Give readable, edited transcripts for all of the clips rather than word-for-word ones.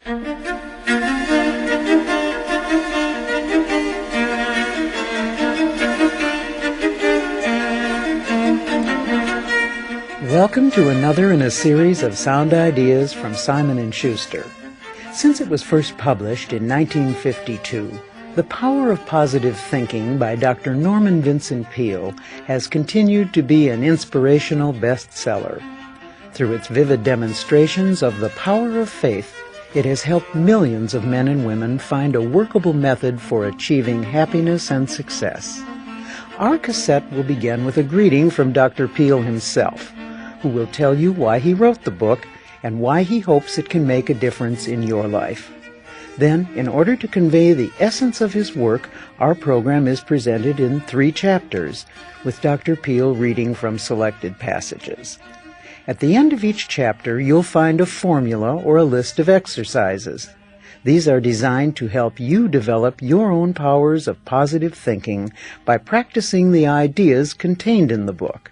Welcome to another in a series of sound ideas from Simon & Schuster. Since it was first published in 1952, The Power of Positive Thinking by Dr. Norman Vincent Peale has continued to be an inspirational bestseller. Through its vivid demonstrations of the power of faith, it has helped millions of men and women find a workable method for achieving happiness and success. Our cassette will begin with a greeting from Dr. Peale himself, who will tell you why he wrote the book and why he hopes it can make a difference in your life. Then, in order to convey the essence of his work, our program is presented in 3 chapters, with Dr. Peale reading from selected passages. At the end of each chapter, you'll find a formula or a list of exercises. These are designed to help you develop your own powers of positive thinking by practicing the ideas contained in the book.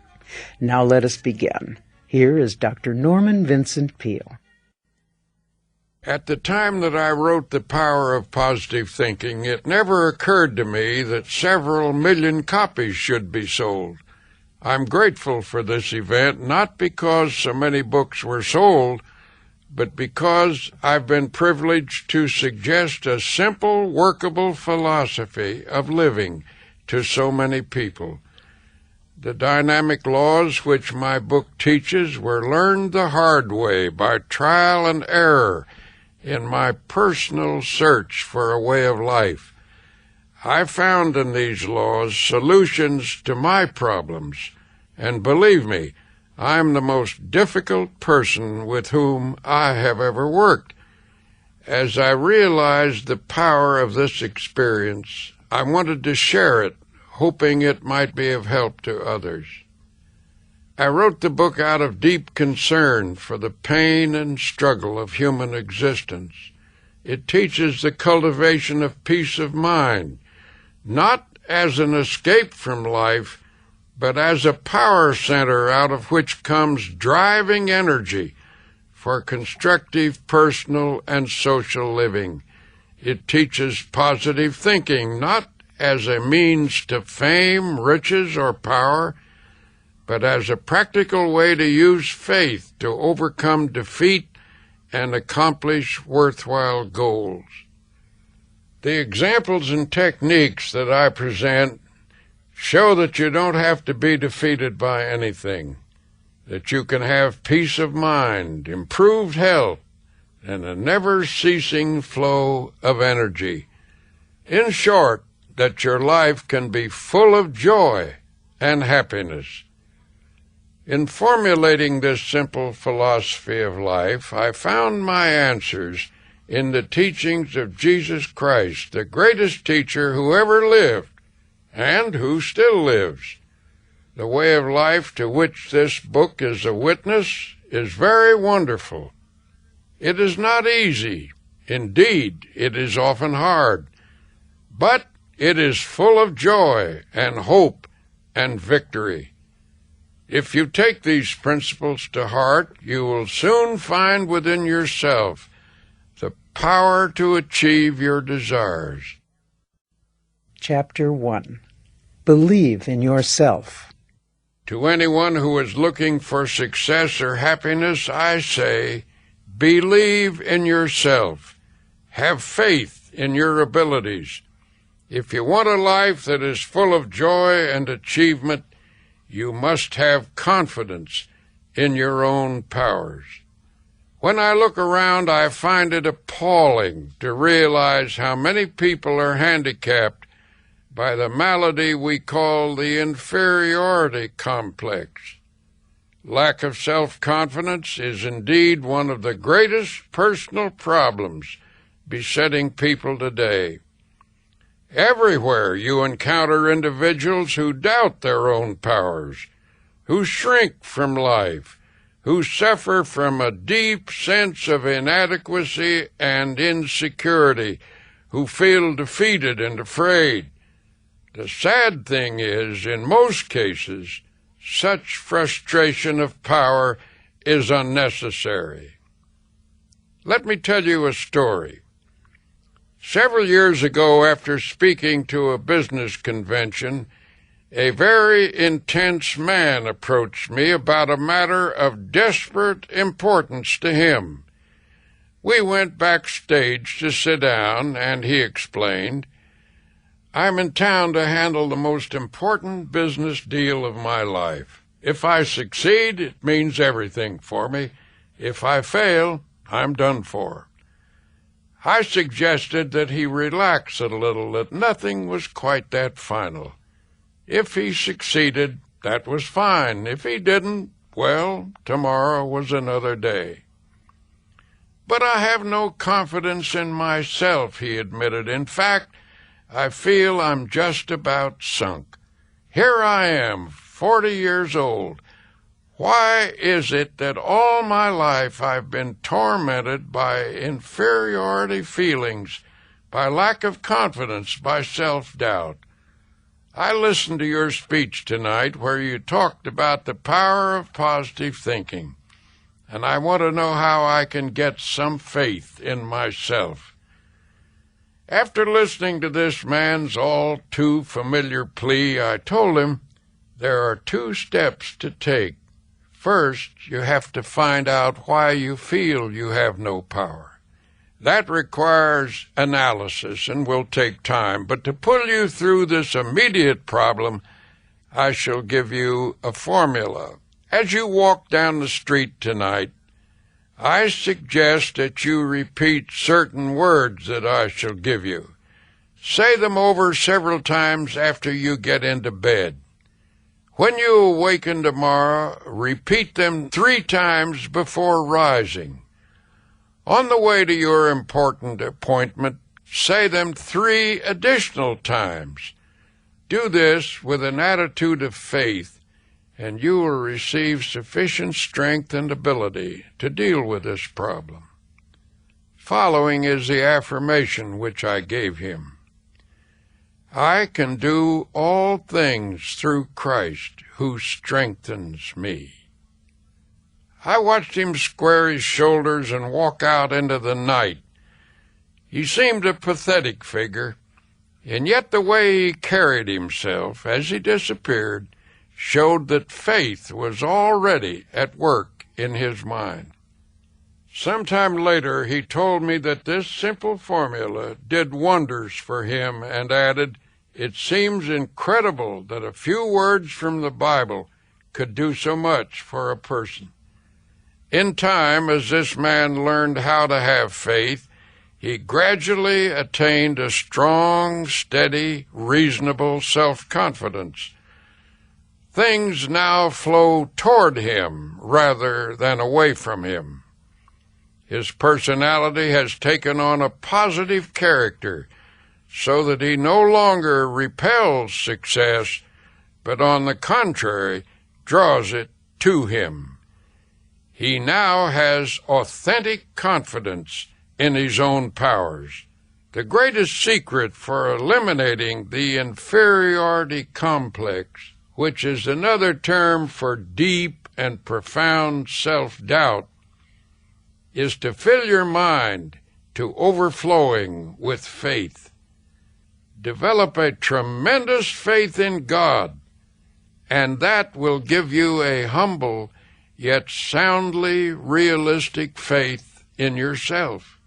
Now let us begin. Here is Dr. Norman Vincent Peale. At the time that I wrote The Power of Positive Thinking, it never occurred to me that several million copies should be sold. I'm grateful for this event, not because so many books were sold, but because I've been privileged to suggest a simple, workable philosophy of living to so many people. The dynamic laws which my book teaches were learned the hard way by trial and error in my personal search for a way of life. I found in these laws solutions to my problems, and believe me, I'm the most difficult person with whom I have ever worked. As I realized the power of this experience, I wanted to share it, hoping it might be of help to others. I wrote the book out of deep concern for the pain and struggle of human existence. It teaches the cultivation of peace of mind, not as an escape from life, but as a power center out of which comes driving energy for constructive personal and social living. It teaches positive thinking, not as a means to fame, riches, or power, but as a practical way to use faith to overcome defeat and accomplish worthwhile goals. The examples and techniques that I present show that you don't have to be defeated by anything, that you can have peace of mind, improved health, and a never-ceasing flow of energy. In short, that your life can be full of joy and happiness. In formulating this simple philosophy of life, I found my answers in the teachings of Jesus Christ, the greatest teacher who ever lived and who still lives. The way of life to which this book is a witness is very wonderful. It is not easy. Indeed, it is often hard. But it is full of joy and hope and victory. If you take these principles to heart, you will soon find within yourself the power to achieve your desires. Chapter 1. Believe in yourself. To anyone who is looking for success or happiness, I say, believe in yourself. Have faith in your abilities. If you want a life that is full of joy and achievement, you must have confidence in your own powers. When I look around, I find it appalling to realize how many people are handicapped by the malady we call the inferiority complex. Lack of self-confidence is indeed one of the greatest personal problems besetting people today. Everywhere you encounter individuals who doubt their own powers, who shrink from life, who suffer from a deep sense of inadequacy and insecurity, who feel defeated and afraid. The sad thing is, in most cases, such frustration of power is unnecessary. Let me tell you a story. Several years ago, after speaking to a business convention, a very intense man approached me about a matter of desperate importance to him. We went backstage to sit down, and he explained, "I'm in town to handle the most important business deal of my life. If I succeed, it means everything for me. If I fail, I'm done for." I suggested that he relax a little, that nothing was quite that final. If he succeeded, that was fine. If he didn't, well, tomorrow was another day. "But I have no confidence in myself," he admitted. "In fact, I feel I'm just about sunk. Here I am, 40 years old. Why is it that all my life I've been tormented by inferiority feelings, by lack of confidence, by self-doubt? I listened to your speech tonight where you talked about the power of positive thinking, and I want to know how I can get some faith in myself." After listening to this man's all too familiar plea, I told him there are 2 steps to take. First, you have to find out why you feel you have no power. That requires analysis and will take time, but to pull you through this immediate problem, I shall give you a formula. As you walk down the street tonight, I suggest that you repeat certain words that I shall give you. Say them over several times after you get into bed. When you awaken tomorrow, repeat them 3 times before rising. On the way to your important appointment, say them 3 additional times. Do this with an attitude of faith, and you will receive sufficient strength and ability to deal with this problem. Following is the affirmation which I gave him. "I can do all things through Christ who strengthens me." I watched him square his shoulders and walk out into the night. He seemed a pathetic figure, and yet the way he carried himself as he disappeared showed that faith was already at work in his mind. Some time later he told me that this simple formula did wonders for him and added, "It seems incredible that a few words from the Bible could do so much for a person." In time, as this man learned how to have faith, he gradually attained a strong, steady, reasonable self-confidence. Things now flow toward him rather than away from him. His personality has taken on a positive character, so that he no longer repels success, but on the contrary, draws it to him. He now has authentic confidence in his own powers. The greatest secret for eliminating the inferiority complex, which is another term for deep and profound self-doubt, is to fill your mind to overflowing with faith. Develop a tremendous faith in God, and that will give you a humble yet soundly realistic faith in yourself.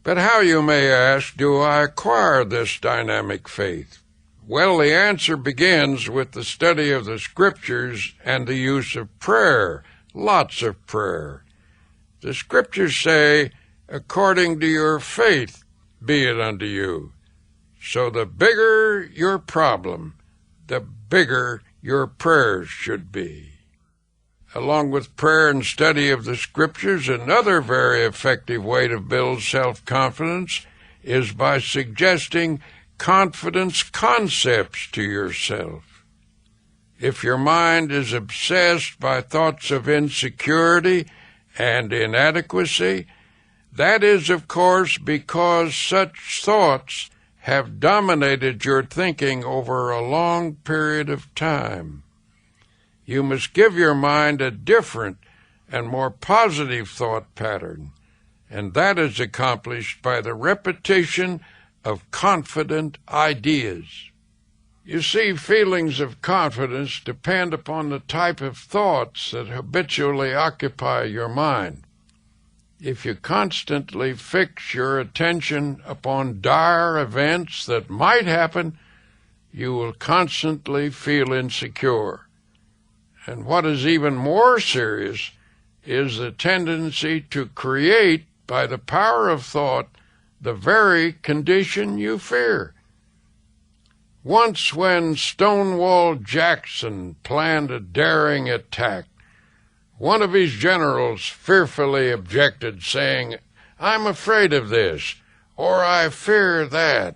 But how, you may ask, do I acquire this dynamic faith? Well, the answer begins with the study of the Scriptures and the use of prayer, lots of prayer. The Scriptures say, "According to your faith be it unto you." So the bigger your problem, the bigger your prayers should be. Along with prayer and study of the Scriptures, another very effective way to build self-confidence is by suggesting confidence concepts to yourself. If your mind is obsessed by thoughts of insecurity and inadequacy, that is, of course, because such thoughts have dominated your thinking over a long period of time. You must give your mind a different and more positive thought pattern. and that is accomplished by the repetition of confident ideas. You see, feelings of confidence depend upon the type of thoughts that habitually occupy your mind. If you constantly fix your attention upon dire events that might happen, you will constantly feel insecure. And what is even more serious is the tendency to create, by the power of thought, the very condition you fear. Once when Stonewall Jackson planned a daring attack, one of his generals fearfully objected, saying, "I'm afraid of this," or "I fear that."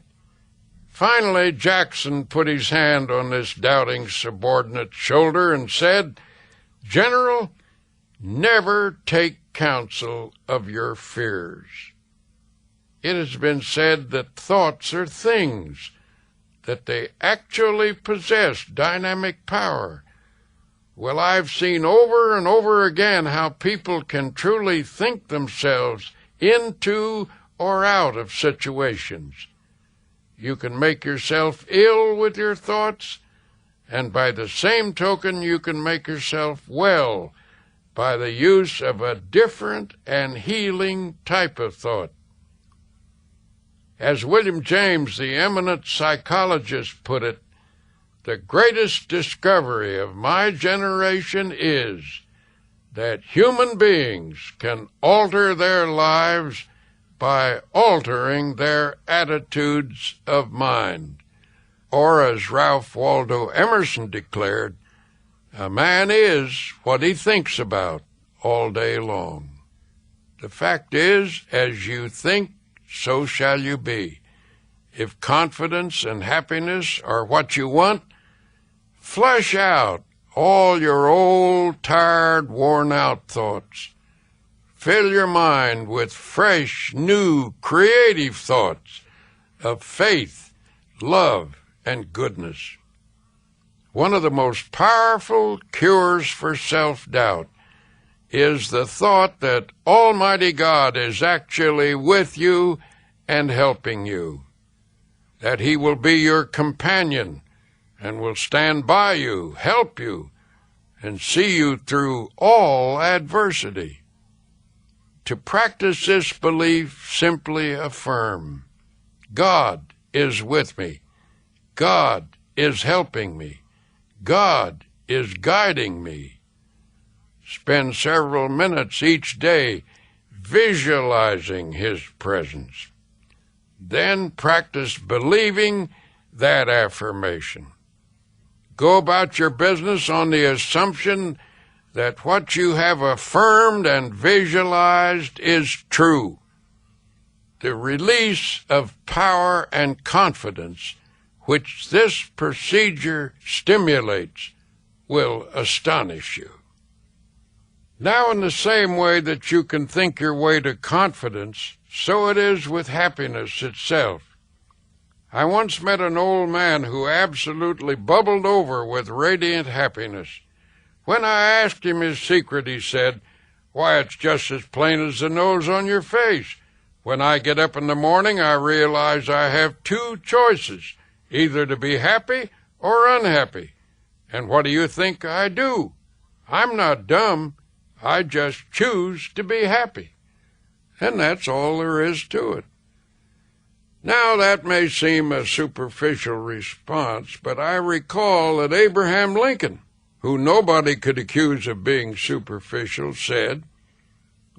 Finally, Jackson put his hand on this doubting subordinate's shoulder and said, "General, never take counsel of your fears." It has been said that thoughts are things, that they actually possess dynamic power. Well, I've seen over and over again how people can truly think themselves into or out of situations. You can make yourself ill with your thoughts, and by the same token you can make yourself well by the use of a different and healing type of thought. As William James, the eminent psychologist, put it, the greatest discovery of my generation is that human beings can alter their lives by altering their attitudes of mind. Or, as Ralph Waldo Emerson declared, a man is what he thinks about all day long. The fact is, as you think, so shall you be. If confidence and happiness are what you want, flush out all your old, tired, worn-out thoughts. Fill your mind with fresh, new, creative thoughts of faith, love, and goodness. One of the most powerful cures for self-doubt is the thought that Almighty God is actually with you and helping you, that He will be your companion and will stand by you, help you, and see you through all adversity. To practice this belief, simply affirm, God is with me, God is helping me, God is guiding me. Spend several minutes each day visualizing His presence. Then practice believing that affirmation. Go about your business on the assumption that what you have affirmed and visualized is true. The release of power and confidence which this procedure stimulates will astonish you. Now, in the same way that you can think your way to confidence, so it is with happiness itself. I once met an old man who absolutely bubbled over with radiant happiness. When I asked him his secret, he said, "Why, it's just as plain as the nose on your face. When I get up in the morning, I realize I have two choices, either to be happy or unhappy. And what do you think I do? I'm not dumb. I just choose to be happy." And that's all there is to it. Now, that may seem a superficial response, but I recall that Abraham Lincoln, who nobody could accuse of being superficial, said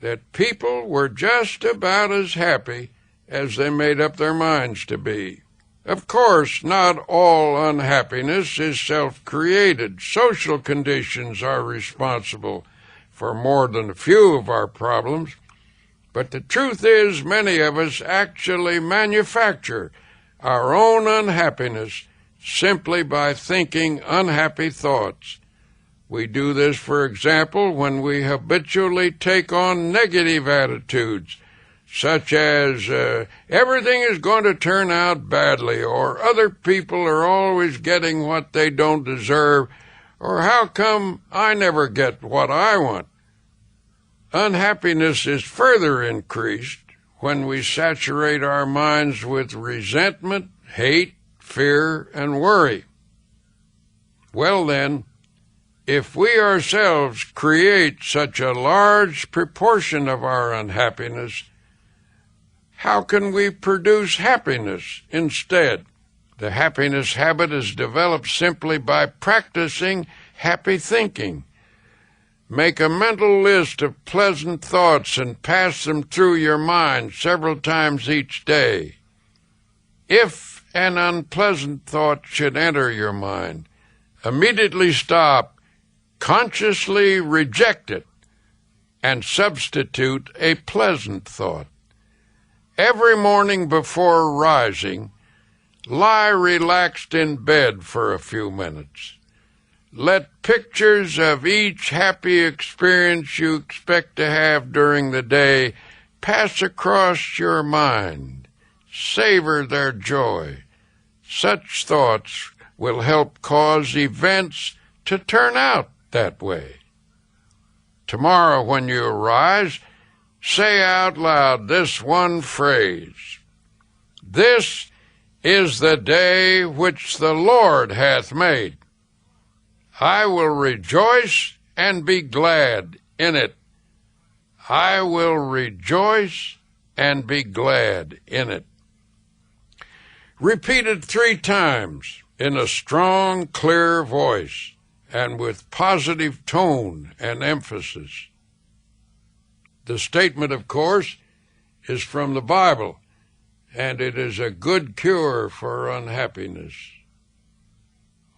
that people were just about as happy as they made up their minds to be. Of course, not all unhappiness is self-created. Social conditions are responsible for more than a few of our problems. But the truth is, many of us actually manufacture our own unhappiness simply by thinking unhappy thoughts. We do this, for example, when we habitually take on negative attitudes, such as, everything is going to turn out badly, or other people are always getting what they don't deserve, or how come I never get what I want? Unhappiness is further increased when we saturate our minds with resentment, hate, fear, and worry. Well then, if we ourselves create such a large proportion of our unhappiness, how can we produce happiness instead? The happiness habit is developed simply by practicing happy thinking. Make a mental list of pleasant thoughts and pass them through your mind several times each day. If an unpleasant thought should enter your mind, immediately stop, consciously reject it, and substitute a pleasant thought. Every morning before rising, lie relaxed in bed for a few minutes. Let pictures of each happy experience you expect to have during the day pass across your mind. Savor their joy. Such thoughts will help cause events to turn out that way. Tomorrow when you arise, say out loud this one phrase: "This is the day which the Lord hath made. I will rejoice and be glad in it. I will rejoice and be glad in it." Repeat it 3 times in a strong, clear voice and with positive tone and emphasis. The statement, of course, is from the Bible, and it is a good cure for unhappiness.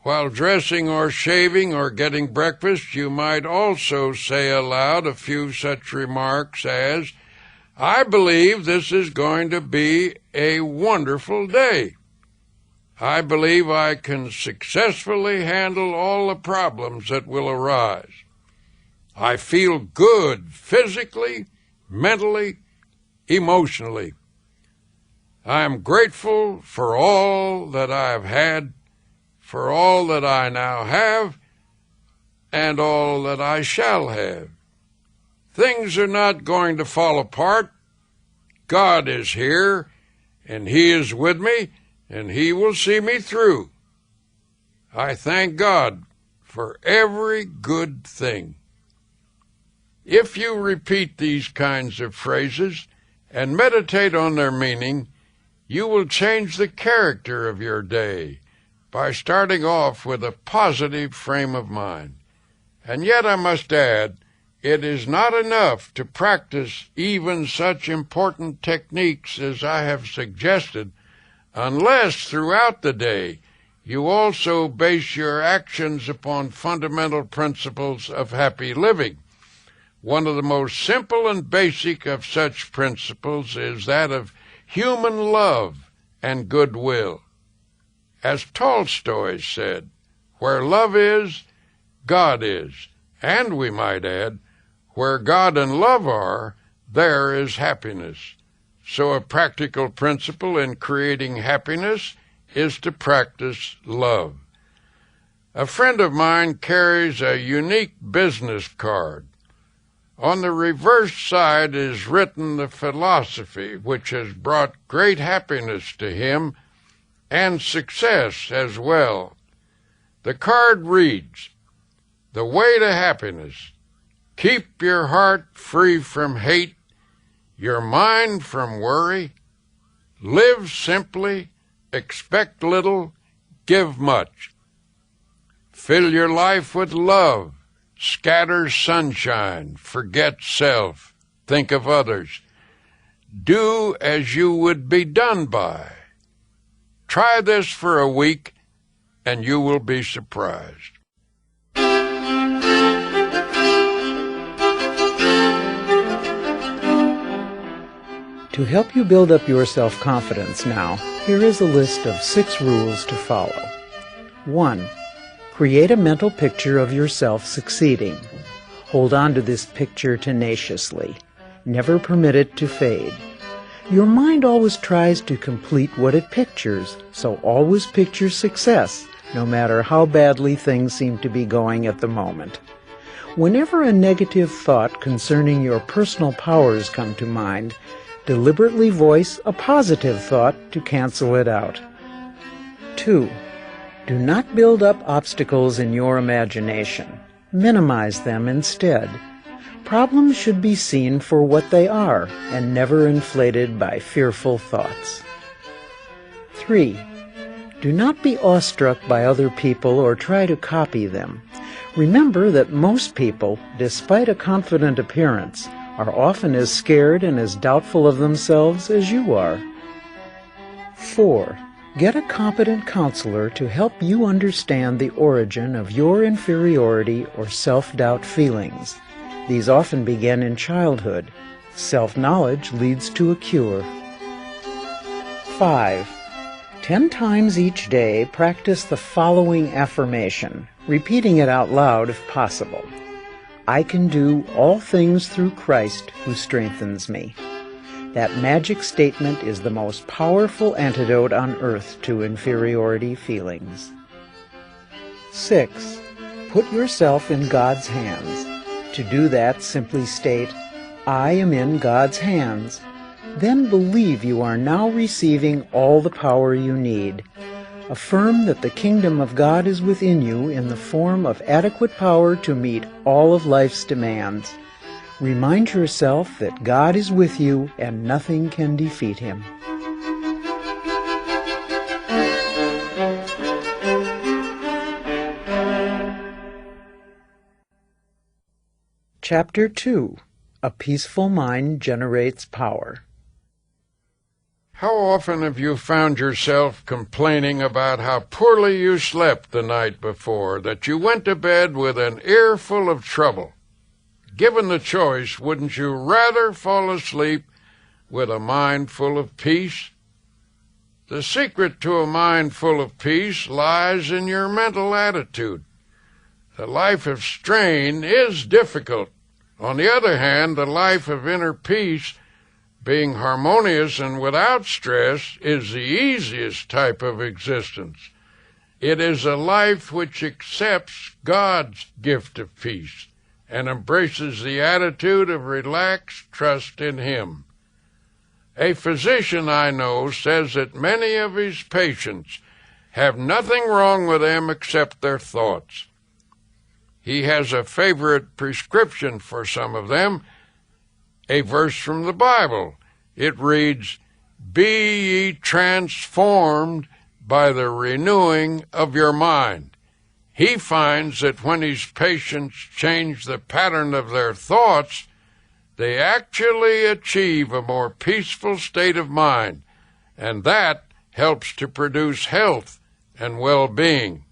While dressing or shaving or getting breakfast, you might also say aloud a few such remarks as, "I believe this is going to be a wonderful day. I believe I can successfully handle all the problems that will arise. I feel good physically, mentally, emotionally. I am grateful for all that I have had, for all that I now have, and all that I shall have. Things are not going to fall apart. God is here, and He is with me, and He will see me through. I thank God for every good thing." If you repeat these kinds of phrases and meditate on their meaning, you will change the character of your day by starting off with a positive frame of mind. And yet I must add, it is not enough to practice even such important techniques as I have suggested, unless throughout the day you also base your actions upon fundamental principles of happy living. One of the most simple and basic of such principles is that of human love and goodwill. As Tolstoy said, "Where love is, God is," and we might add, "Where God and love are, there is happiness." So a practical principle in creating happiness is to practice love. A friend of mine carries a unique business card. On the reverse side is written the philosophy which has brought great happiness to him and success as well. The card reads, "The way to happiness: keep your heart free from hate, your mind from worry, live simply, expect little, give much. Fill your life with love, scatter sunshine, forget self, think of others. Do as you would be done by. Try this for a week, and you will be surprised." To help you build up your self-confidence now, here is a list of 6 rules to follow. 1. Create a mental picture of yourself succeeding. Hold on to this picture tenaciously. Never permit it to fade. Your mind always tries to complete what it pictures, so always picture success, no matter how badly things seem to be going at the moment. Whenever a negative thought concerning your personal powers come to mind, deliberately voice a positive thought to cancel it out. 2. Do not build up obstacles in your imagination. Minimize them instead. Problems should be seen for what they are and never inflated by fearful thoughts. 3. Do not be awestruck by other people or try to copy them. Remember that most people, despite a confident appearance, are often as scared and as doubtful of themselves as you are. 4. Get a competent counselor to help you understand the origin of your inferiority or self-doubt feelings. These often begin in childhood. Self-knowledge leads to a cure. 5. 10 times each day, practice the following affirmation, repeating it out loud if possible. I can do all things through Christ who strengthens me. That magic statement is the most powerful antidote on earth to inferiority feelings. 6. Put yourself in God's hands. To do that, simply state, I am in God's hands. Then believe you are now receiving all the power you need. Affirm that the kingdom of God is within you in the form of adequate power to meet all of life's demands. Remind yourself that God is with you and nothing can defeat him. Chapter 2. A Peaceful Mind Generates Power. How often have you found yourself complaining about how poorly you slept the night before, that you went to bed with an earful of trouble? Given the choice, wouldn't you rather fall asleep with a mind full of peace? The secret to a mind full of peace lies in your mental attitude. The life of strain is difficult. On the other hand, the life of inner peace, being harmonious and without stress, is the easiest type of existence. It is a life which accepts God's gift of peace and embraces the attitude of relaxed trust in Him. A physician I know says that many of his patients have nothing wrong with them except their thoughts. He has a favorite prescription for some of them, a verse from the Bible. It reads, Be ye transformed by the renewing of your mind. He finds that when his patients change the pattern of their thoughts, they actually achieve a more peaceful state of mind, and that helps to produce health and well-being.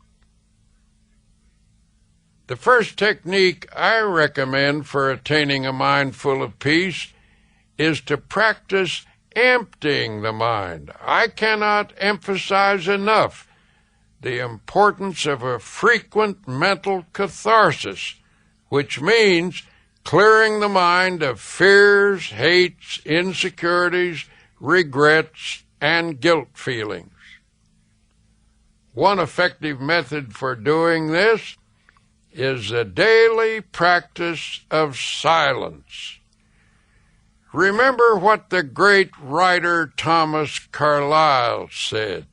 The first technique I recommend for attaining a mind full of peace is to practice emptying the mind. I cannot emphasize enough the importance of a frequent mental catharsis, which means clearing the mind of fears, hates, insecurities, regrets, and guilt feelings. One effective method for doing this is the daily practice of silence. Remember what the great writer Thomas Carlyle said.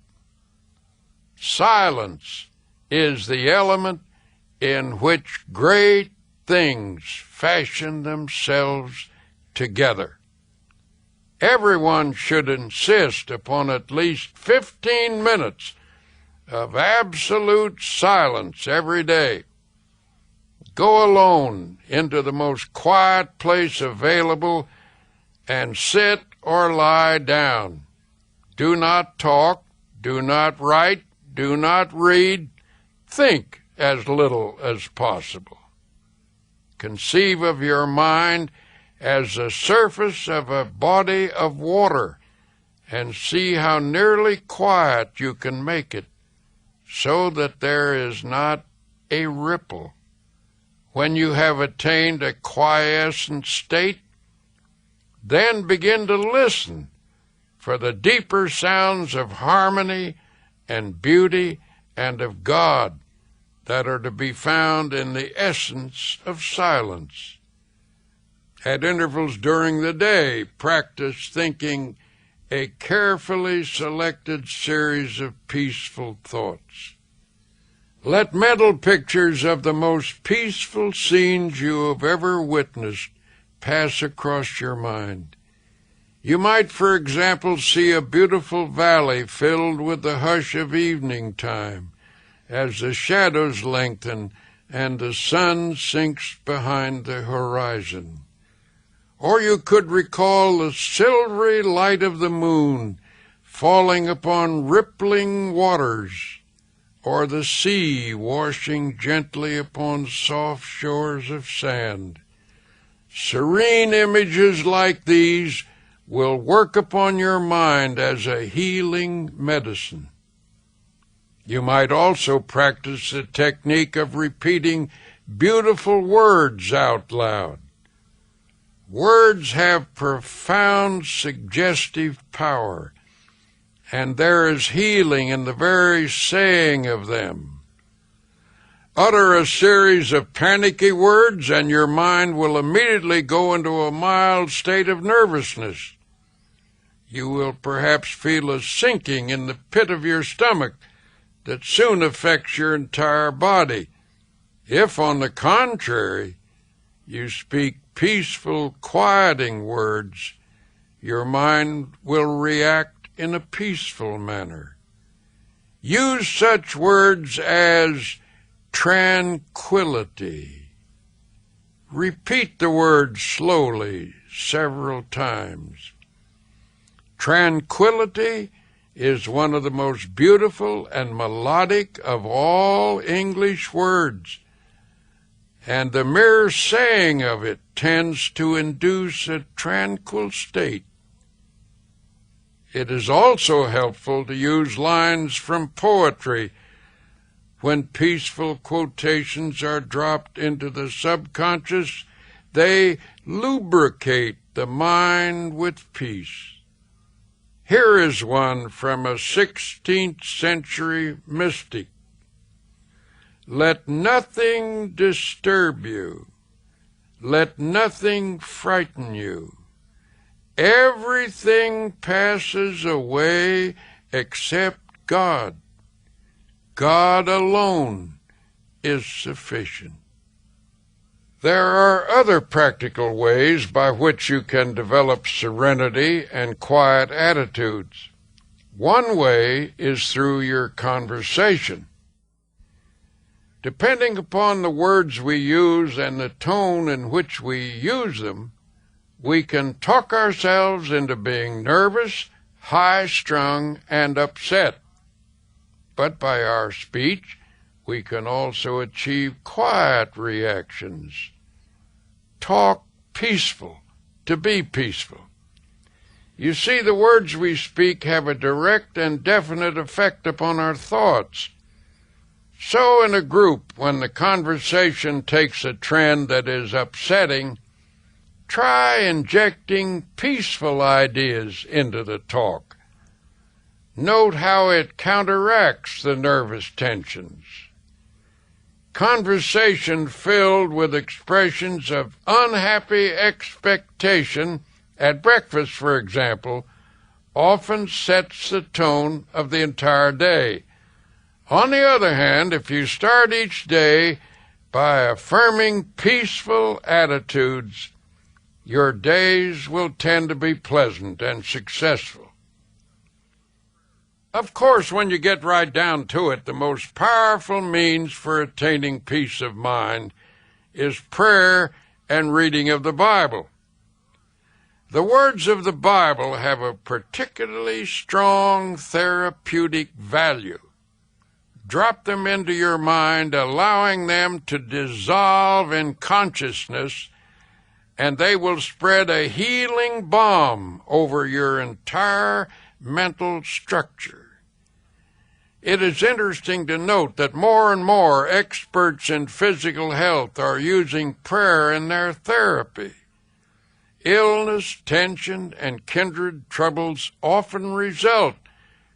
Silence is the element in which great things fashion themselves together. Everyone should insist upon at least 15 minutes of absolute silence every day. Go alone into the most quiet place available and sit or lie down. Do not talk, do not write, do not read. Think as little as possible. Conceive of your mind as the surface of a body of water and see how nearly quiet you can make it so that there is not a ripple. When you have attained a quiescent state, then begin to listen for the deeper sounds of harmony and beauty and of God that are to be found in the essence of silence. At intervals during the day, practice thinking a carefully selected series of peaceful thoughts. Let mental pictures of the most peaceful scenes you have ever witnessed pass across your mind. You might, for example, see a beautiful valley filled with the hush of evening time as the shadows lengthen and the sun sinks behind the horizon. Or you could recall the silvery light of the moon falling upon rippling waters, or the sea washing gently upon soft shores of sand. Serene images like these will work upon your mind as a healing medicine. You might also practice the technique of repeating beautiful words out loud. Words have profound suggestive power, and there is healing in the very saying of them. Utter a series of panicky words, and your mind will immediately go into a mild state of nervousness. You will perhaps feel a sinking in the pit of your stomach that soon affects your entire body. If, on the contrary, you speak peaceful, quieting words, your mind will react in a peaceful manner. Use such words as tranquility. Repeat the word slowly several times. Tranquility is one of the most beautiful and melodic of all English words, and the mere saying of it tends to induce a tranquil state. It is also helpful to use lines from poetry when peaceful quotations are dropped into the subconscious. They lubricate the mind with peace. Here is one from a 16th century mystic. Let nothing disturb you. Let nothing frighten you. Everything passes away except God. God alone is sufficient. There are other practical ways by which you can develop serenity and quiet attitudes. One way is through your conversation. Depending upon the words we use and the tone in which we use them, we can talk ourselves into being nervous, high-strung, and upset. But by our speech, we can also achieve quiet reactions. Talk peaceful to be peaceful. You see, the words we speak have a direct and definite effect upon our thoughts. So in a group, when the conversation takes a trend that is upsetting, try injecting peaceful ideas into the talk. Note how it counteracts the nervous tensions. Conversation filled with expressions of unhappy expectation, at breakfast, for example, often sets the tone of the entire day. On the other hand, if you start each day by affirming peaceful attitudes, your days will tend to be pleasant and successful. Of course, when you get right down to it, the most powerful means for attaining peace of mind is prayer and reading of the Bible. The words of the Bible have a particularly strong therapeutic value. Drop them into your mind, allowing them to dissolve in consciousness, and they will spread a healing balm over your entire mental structure. It is interesting to note that more and more experts in physical health are using prayer in their therapy. Illness, tension, and kindred troubles often result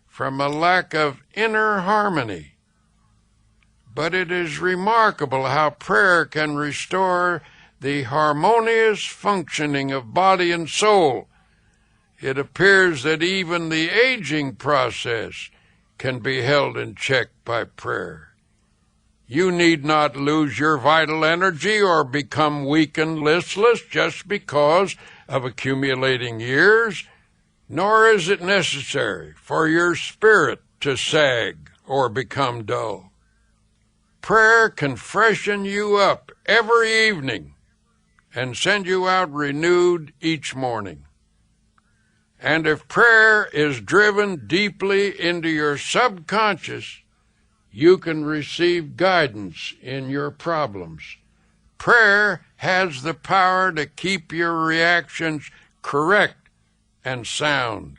from a lack of inner harmony. but it is remarkable how prayer can restore the harmonious functioning of body and soul. It appears that even the aging process can be held in check by prayer. You need not lose your vital energy or become weak and listless just because of accumulating years, nor is it necessary for your spirit to sag or become dull. Prayer can freshen you up every evening and send you out renewed each morning. And if prayer is driven deeply into your subconscious, you can receive guidance in your problems. Prayer has the power to keep your reactions correct and sound.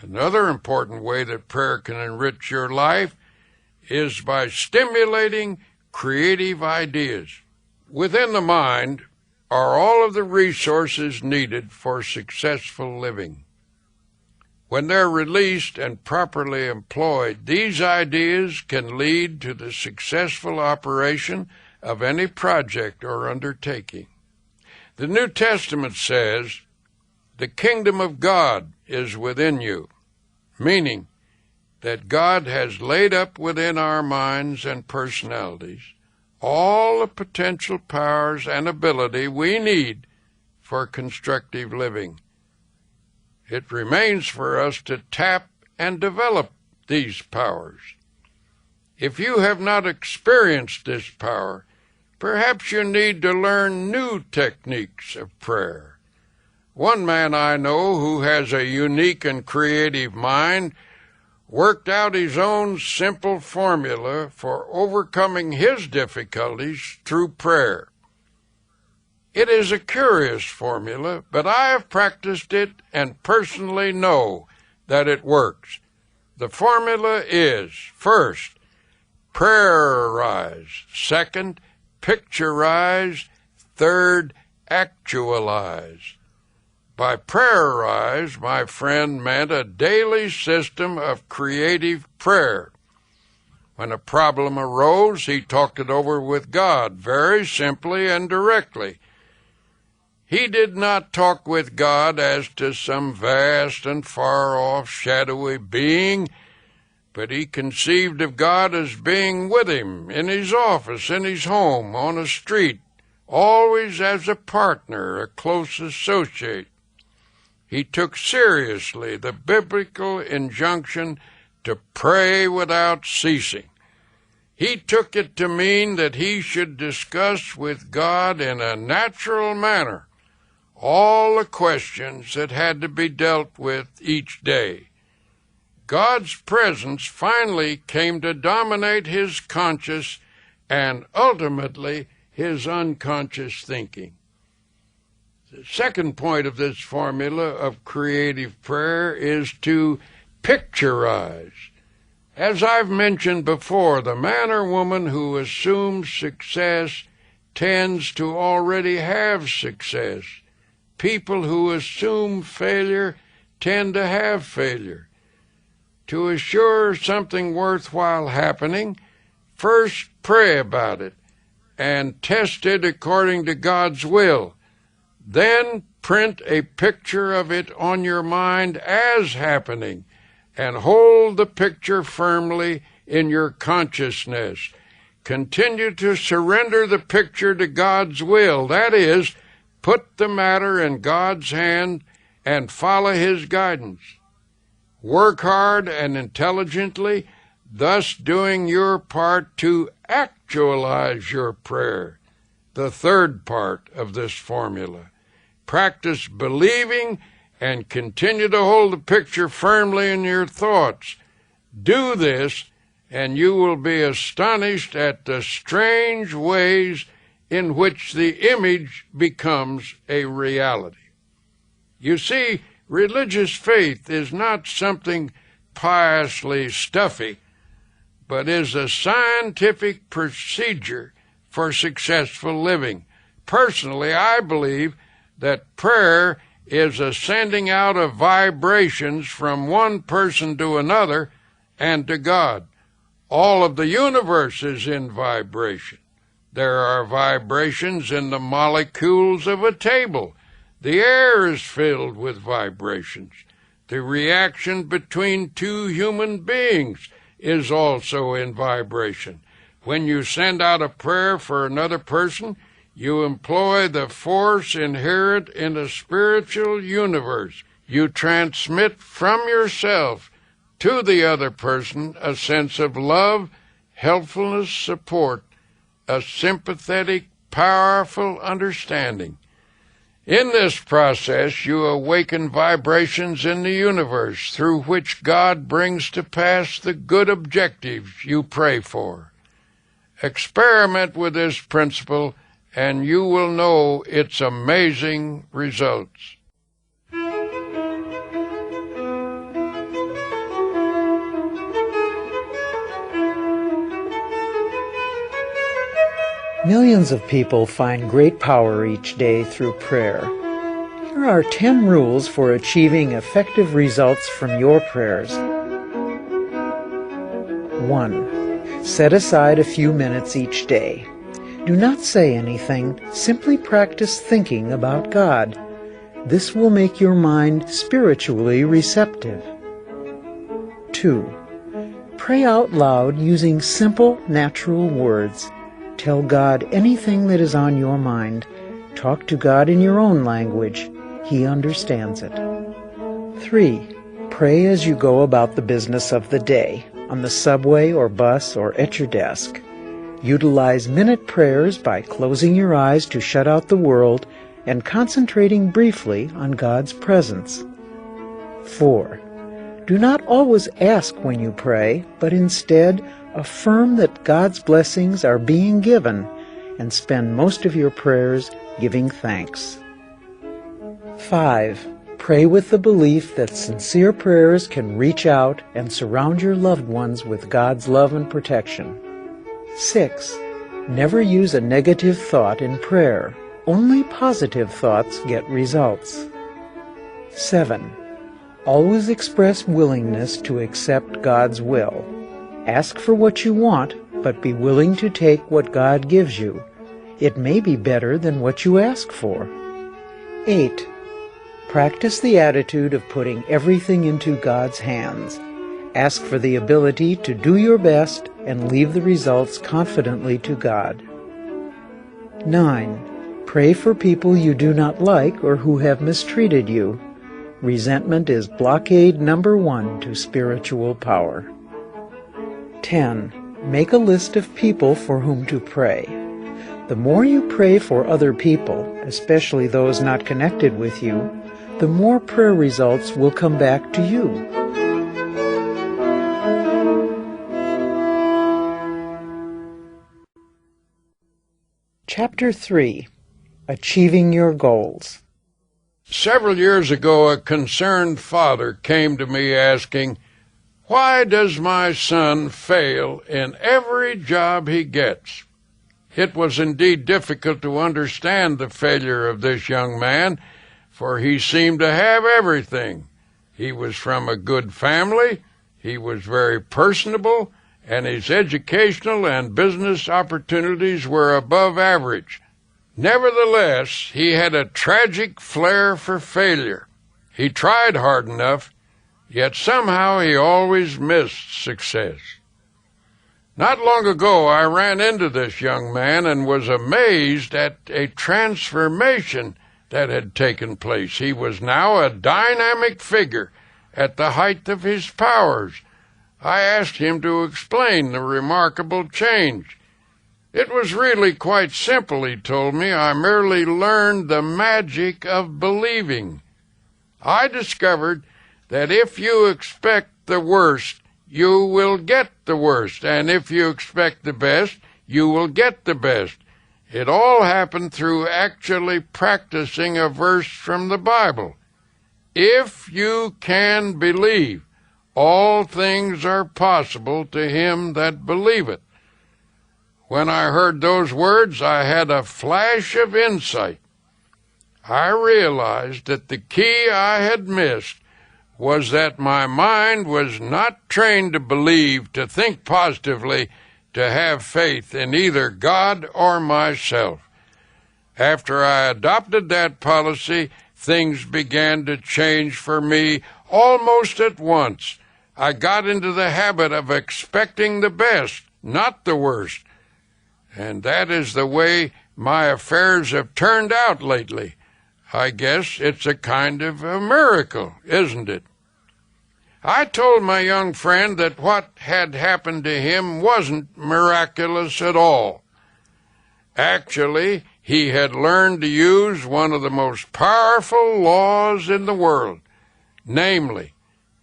Another important way that prayer can enrich your life is by stimulating creative ideas. Within the mind are all of the resources needed for successful living. When they're released and properly employed, these ideas can lead to the successful operation of any project or undertaking. The New Testament says, "The kingdom of God is within you," meaning that God has laid up within our minds and personalities all the potential powers and ability we need for constructive living. It remains for us to tap and develop these powers. If you have not experienced this power, perhaps you need to learn new techniques of prayer. One man I know who has a unique and creative mind worked out his own simple formula for overcoming his difficulties through prayer. It is a curious formula, but I have practiced it and personally know that it works. The formula is, first, prayerize; second, picturize; third, actualize. By prayerize, my friend meant a daily system of creative prayer. When a problem arose, he talked it over with God very simply and directly. He did not talk with God as to some vast and far-off shadowy being, but he conceived of God as being with him in his office, in his home, on a street, always as a partner, a close associate. He took seriously the biblical injunction to pray without ceasing. He took it to mean that he should discuss with God in a natural manner all the questions that had to be dealt with each day. God's presence finally came to dominate his conscious and ultimately his unconscious thinking. The second point of this formula of creative prayer is to picturize. As I've mentioned before, the man or woman who assumes success tends to already have success. People who assume failure tend to have failure. To assure something worthwhile happening, first pray about it and test it according to God's will. Then print a picture of it on your mind as happening, and hold the picture firmly in your consciousness. Continue to surrender the picture to God's will. That is, put the matter in God's hand and follow his guidance. Work hard and intelligently, thus doing your part to actualize your prayer. The third part of this formula. Practice believing and continue to hold the picture firmly in your thoughts. Do this, and you will be astonished at the strange ways in which the image becomes a reality. You see, religious faith is not something piously stuffy, but is a scientific procedure for successful living. Personally, I believe that prayer is a sending out of vibrations from one person to another and to God. All of the universe is in vibration. There are vibrations in the molecules of a table. The air is filled with vibrations. The reaction between two human beings is also in vibration. When you send out a prayer for another person, you employ the force inherent in the spiritual universe. You transmit from yourself to the other person a sense of love, helpfulness, support, a sympathetic, powerful understanding. In this process, you awaken vibrations in the universe through which God brings to pass the good objectives you pray for. Experiment with this principle, and you will know its amazing results. Millions of people find great power each day through prayer. Here are 10 rules for achieving effective results from your prayers. 1. Set aside a few minutes each day. Do not say anything, simply practice thinking about God. This will make your mind spiritually receptive. 2. Pray out loud using simple, natural words. Tell God anything that is on your mind. Talk to God in your own language. He understands it. 3. Pray as you go about the business of the day, on the subway or bus or at your desk. Utilize minute prayers by closing your eyes to shut out the world and concentrating briefly on God's presence. 4. Do not always ask when you pray, but instead affirm that God's blessings are being given and spend most of your prayers giving thanks. 5. Pray with the belief that sincere prayers can reach out and surround your loved ones with God's love and protection. 6. Never use a negative thought in prayer. Only positive thoughts get results. 7. Always express willingness to accept God's will. Ask for what you want, but be willing to take what God gives you. It may be better than what you ask for. 8. Practice the attitude of putting everything into God's hands. Ask for the ability to do your best and leave the results confidently to God. 9. Pray for people you do not like or who have mistreated you. Resentment is blockade number 1 to spiritual power. 10. Make a list of people for whom to pray. The more you pray for other people, especially those not connected with you, the more prayer results will come back to you. Chapter 3. Achieving Your Goals. Several years ago, a concerned father came to me asking, "Why does my son fail in every job he gets?" It was indeed difficult to understand the failure of this young man, for he seemed to have everything. He was from a good family, he was very personable, and his educational and business opportunities were above average. Nevertheless, he had a tragic flair for failure. He tried hard enough, yet somehow he always missed success. Not long ago I ran into this young man and was amazed at a transformation that had taken place. He was now a dynamic figure at the height of his powers. I asked him to explain the remarkable change. It was really quite simple, he told me. I merely learned the magic of believing. I discovered that if you expect the worst, you will get the worst, and if you expect the best, you will get the best. It all happened through actually practicing a verse from the Bible. If you can believe, all things are possible to him that believeth. When I heard those words, I had a flash of insight. I realized that the key I had missed was that my mind was not trained to believe, to think positively, to have faith in either God or myself. After I adopted that policy, things began to change for me almost at once. I got into the habit of expecting the best, not the worst. And that is the way my affairs have turned out lately. I guess it's a kind of a miracle, isn't it? I told my young friend that what had happened to him wasn't miraculous at all. Actually, he had learned to use one of the most powerful laws in the world, namely,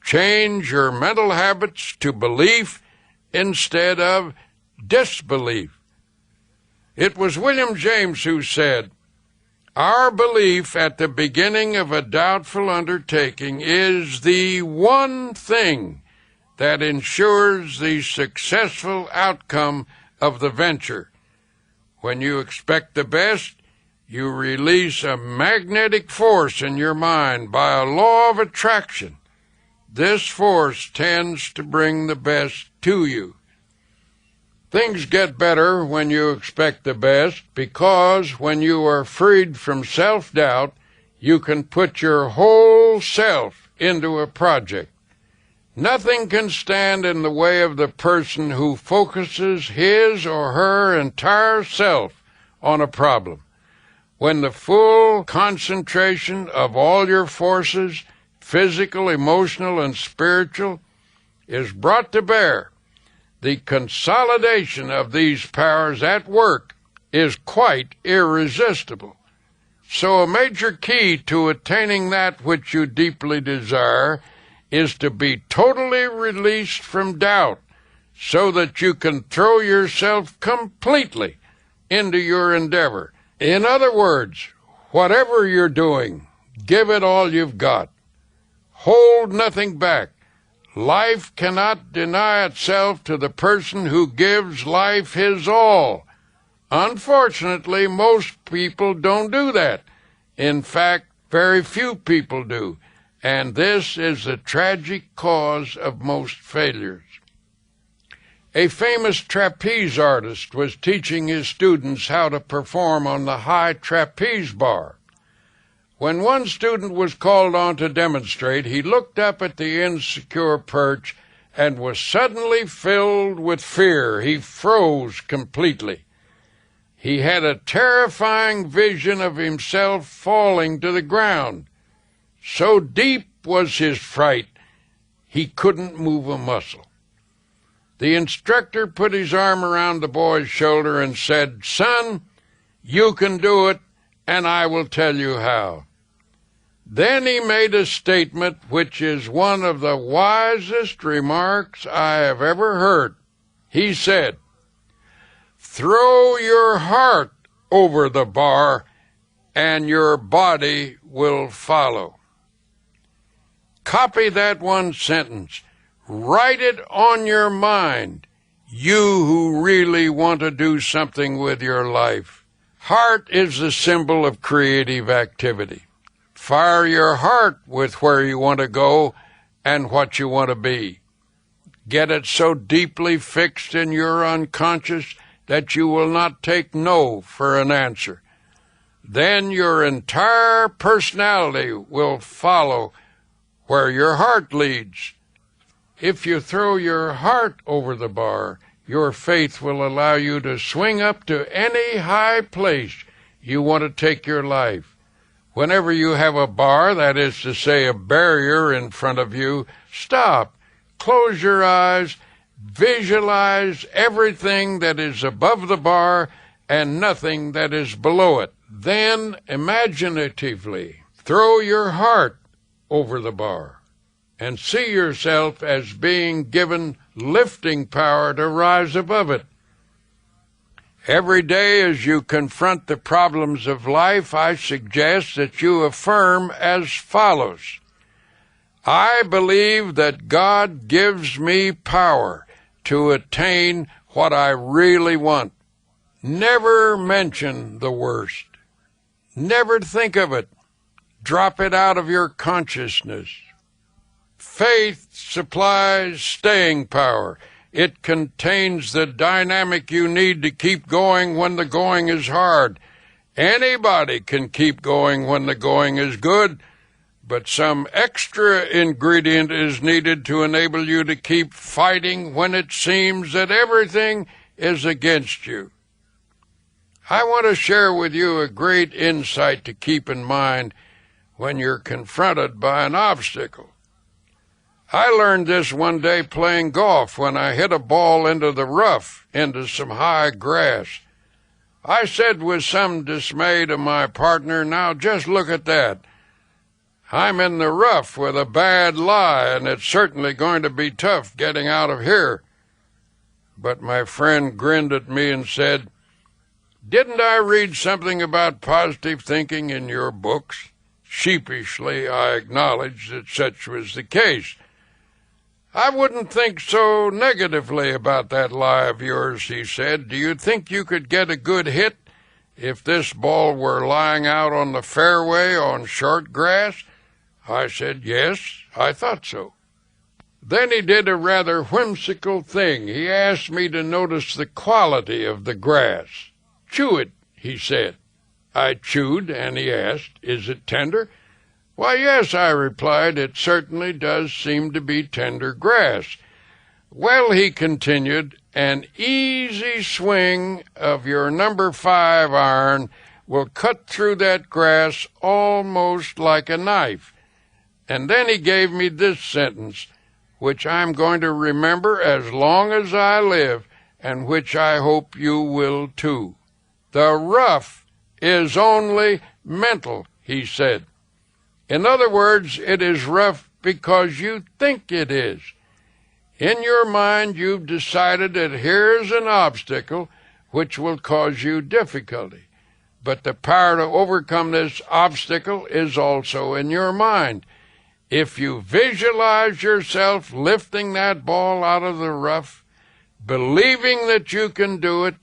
change your mental habits to belief instead of disbelief. It was William James who said, "Our belief at the beginning of a doubtful undertaking is the one thing that ensures the successful outcome of the venture. When you expect the best, you release a magnetic force in your mind by a law of attraction. This force tends to bring the best to you." Things get better when you expect the best, because when you are freed from self-doubt, you can put your whole self into a project. Nothing can stand in the way of the person who focuses his or her entire self on a problem. When the full concentration of all your forces, physical, emotional, and spiritual, is brought to bear, the consolidation of these powers at work is quite irresistible. So a major key to attaining that which you deeply desire is to be totally released from doubt, so that you can throw yourself completely into your endeavor. In other words, whatever you're doing, give it all you've got. Hold nothing back. Life cannot deny itself to the person who gives life his all. Unfortunately, most people don't do that. In fact, very few people do, and this is the tragic cause of most failures. A famous trapeze artist was teaching his students how to perform on the high trapeze bar. When one student was called on to demonstrate, he looked up at the insecure perch and was suddenly filled with fear. He froze completely. He had a terrifying vision of himself falling to the ground. So deep was his fright, he couldn't move a muscle. The instructor put his arm around the boy's shoulder and said, "Son, you can do it, and I will tell you how." Then he made a statement which is one of the wisest remarks I have ever heard. He said, "Throw your heart over the bar, and your body will follow." Copy that one sentence. Write it on your mind. You who really want to do something with your life. Heart is the symbol of creative activity. Fire your heart with where you want to go and what you want to be. Get it so deeply fixed in your unconscious that you will not take no for an answer. Then your entire personality will follow where your heart leads. If you throw your heart over the bar, your faith will allow you to swing up to any high place you want to take your life. Whenever you have a bar, that is to say a barrier in front of you, stop, close your eyes, visualize everything that is above the bar and nothing that is below it. Then, imaginatively, throw your heart over the bar and see yourself as being given lifting power to rise above it. Every day as you confront the problems of life, I suggest that you affirm as follows: I believe that God gives me power to attain what I really want. Never mention the worst. Never think of it. Drop it out of your consciousness. Faith supplies staying power. It contains the dynamic you need to keep going when the going is hard. Anybody can keep going when the going is good, but some extra ingredient is needed to enable you to keep fighting when it seems that everything is against you. I want to share with you a great insight to keep in mind when you're confronted by an obstacle. I learned this one day playing golf when I hit a ball into the rough, into some high grass. I said with some dismay to my partner, "Now just look at that. I'm in the rough with a bad lie, and it's certainly going to be tough getting out of here." But my friend grinned at me and said, "Didn't I read something about positive thinking in your books?" Sheepishly, I acknowledged that such was the case. "I wouldn't think so negatively about that lie of yours," he said. "Do you think you could get a good hit if this ball were lying out on the fairway on short grass?" I said, "Yes, I thought so." Then he did a rather whimsical thing. He asked me to notice the quality of the grass. "Chew it," he said. I chewed, and he asked, "Is it tender?" "Why, yes," I replied, "it certainly does seem to be tender grass." "Well," he continued, "an easy swing of your number 5 iron will cut through that grass almost like a knife." And then he gave me this sentence, which I'm going to remember as long as I live, and which I hope you will too. "The rough is only mental," he said. In other words, it is rough because you think it is. In your mind, you've decided that here's an obstacle which will cause you difficulty. But the power to overcome this obstacle is also in your mind. If you visualize yourself lifting that ball out of the rough, believing that you can do it,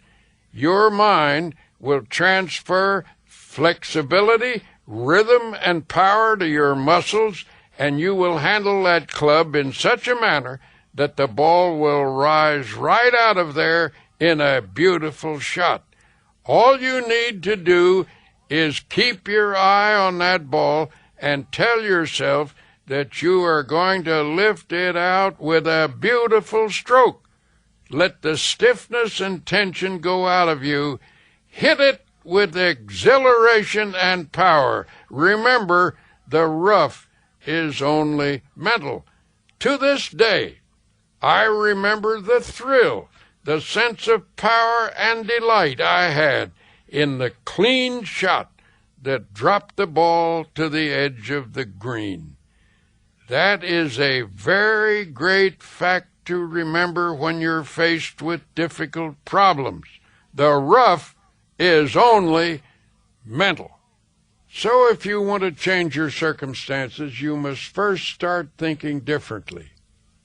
your mind will transfer flexibility, rhythm, and power to your muscles, and you will handle that club in such a manner that the ball will rise right out of there in a beautiful shot. All you need to do is keep your eye on that ball and tell yourself that you are going to lift it out with a beautiful stroke. Let the stiffness and tension go out of you. Hit it with exhilaration and power. Remember, the rough is only mental. To this day, I remember the thrill, the sense of power and delight I had in the clean shot that dropped the ball to the edge of the green. That is a very great fact to remember when you're faced with difficult problems. The rough is only mental. So if you want to change your circumstances, you must first start thinking differently.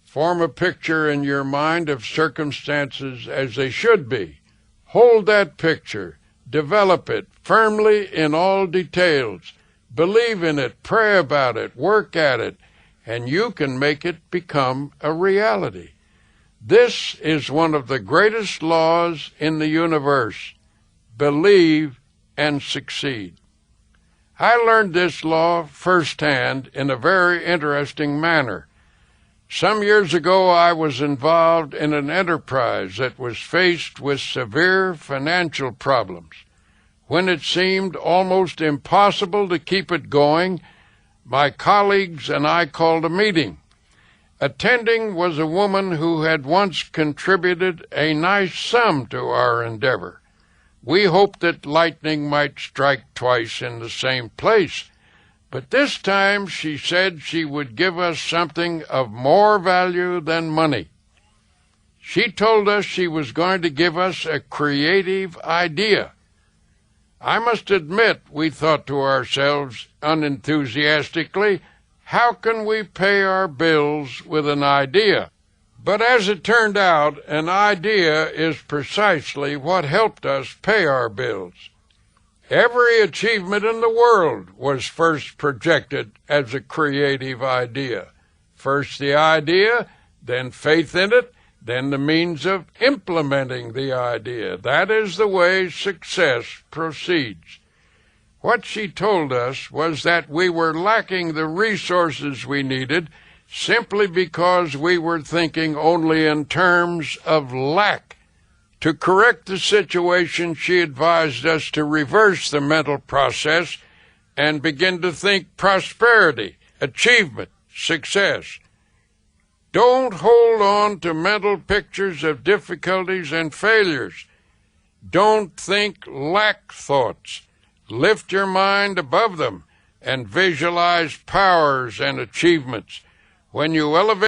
Form a picture in your mind of circumstances as they should be. Hold that picture. Develop it firmly in all details. Believe in it, pray about it, work at it, and you can make it become a reality. This is one of the greatest laws in the universe. Believe and succeed. I learned this law firsthand in a very interesting manner. Some years ago, I was involved in an enterprise that was faced with severe financial problems. When it seemed almost impossible to keep it going, my colleagues and I called a meeting. Attending was a woman who had once contributed a nice sum to our endeavor. We hoped that lightning might strike twice in the same place, but this time she said she would give us something of more value than money. She told us she was going to give us a creative idea. I must admit, we thought to ourselves unenthusiastically, how can we pay our bills with an idea? But as it turned out, an idea is precisely what helped us pay our bills. Every achievement in the world was first projected as a creative idea. First the idea, then faith in it, then the means of implementing the idea. That is the way success proceeds. What she told us was that we were lacking the resources we needed simply because we were thinking only in terms of lack. To correct the situation, she advised us to reverse the mental process and begin to think prosperity, achievement, success. Don't hold on to mental pictures of difficulties and failures. Don't think lack thoughts. Lift your mind above them and visualize powers and achievements. When you elevate